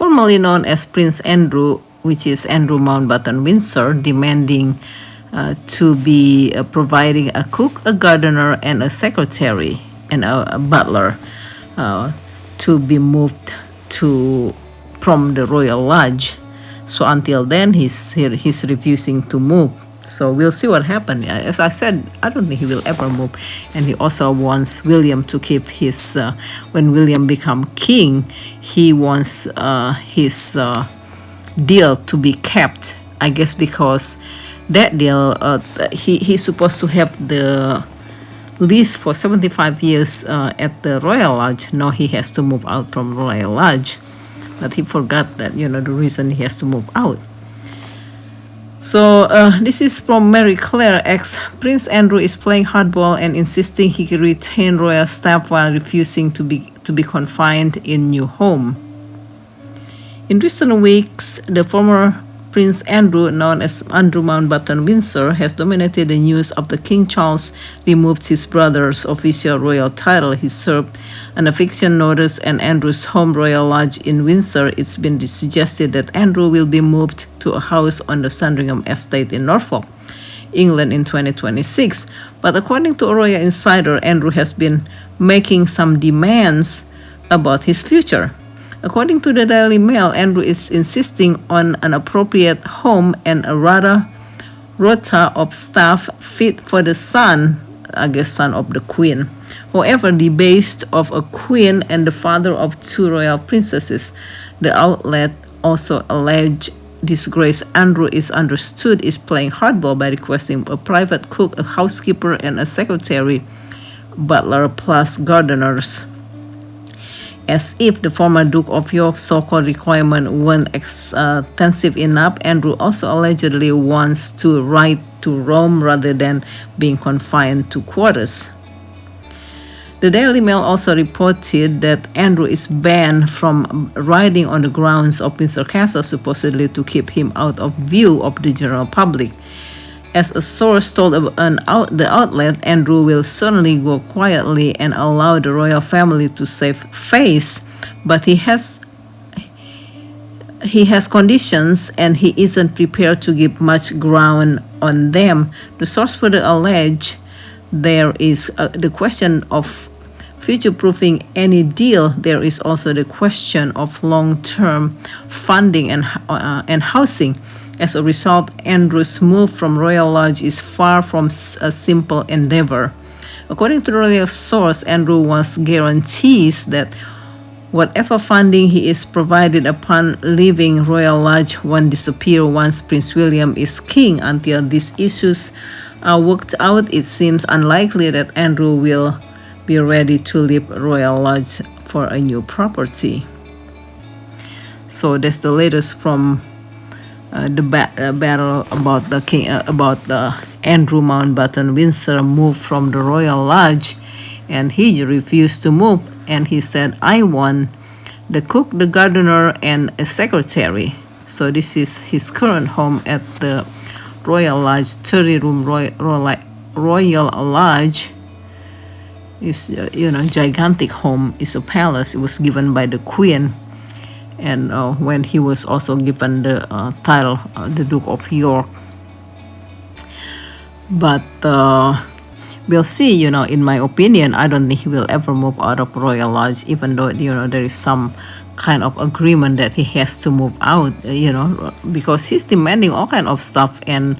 formerly known as Prince Andrew, which is Andrew Mounbatten Windsor, demanding to be providing a cook, a gardener, and a secretary and a butler to be moved from the royal lodge. So until then, he's refusing to move. So we'll see what happens. As I said, I don't think he will ever move. And he also wants William to keep his, when William become king, he wants his deal to be kept. I guess because that deal, he's supposed to have the lease for 75 years at the Royal Lodge. Now he has to move out from Royal Lodge. But he forgot that, the reason he has to move out. So this is from Mary Claire X. Prince Andrew is playing hardball and insisting he can retain royal staff while refusing to be confined in new home. In recent weeks, the former Prince Andrew, known as Andrew Mounbatten Windsor, has dominated the news after King Charles removed his brother's official royal title. He served an eviction notice at Andrew's home royal lodge in Windsor. It's been suggested that Andrew will be moved to a house on the Sandringham estate in Norfolk, England in 2026. But according to a royal insider, Andrew has been making some demands about his future. According to the Daily Mail, Andrew is insisting on an appropriate home and a rota of staff fit for the son, I guess son of the queen. However, the based of a queen and the father of two royal princesses, the outlet also alleged disgrace. Andrew is understood is playing hardball by requesting a private cook, a housekeeper, and a secretary, butler, plus gardeners. As if the former Duke of York's so-called requirement weren't extensive enough, Andrew also allegedly wants to ride to Rome rather than being confined to quarters. The Daily Mail also reported that Andrew is banned from riding on the grounds of Windsor Castle, supposedly to keep him out of view of the general public. As a source told the outlet, Andrew will certainly go quietly and allow the royal family to save face, but he has conditions and he isn't prepared to give much ground on them. The source further alleged there is the question of future-proofing any deal. There is also the question of long-term funding and housing. As a result, Andrew's move from Royal Lodge is far from a simple endeavor. According to the royal source, Andrew wants guarantees that whatever funding he is provided upon leaving Royal Lodge won't disappear once Prince William is king. Until these issues are worked out, it seems unlikely that Andrew will be ready to leave Royal Lodge for a new property. So that's the latest from the battle about the king, about Andrew Mounbatten Windsor moved from the Royal Lodge, and he refused to move. And he said, "I want the cook, the gardener, and a secretary." So this is his current home at the Royal Lodge, 30-room Royal Lodge. Is gigantic home. Is a palace. It was given by the Queen. And when he was also given the title, the Duke of York. But we'll see, in my opinion, I don't think he will ever move out of Royal Lodge, even though, there is some kind of agreement that he has to move out, because he's demanding all kind of stuff. And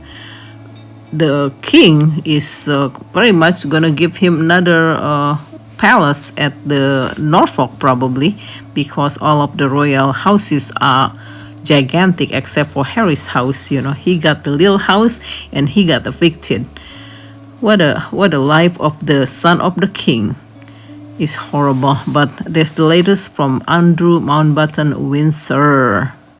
the king is very much going to give him another palace at the Norfolk, probably, because all of the royal houses are gigantic except for Harry's house. He got the little house and he got evicted. What a life of the son of the king. Is horrible. But there's the latest from Andrew Mounbatten Windsor.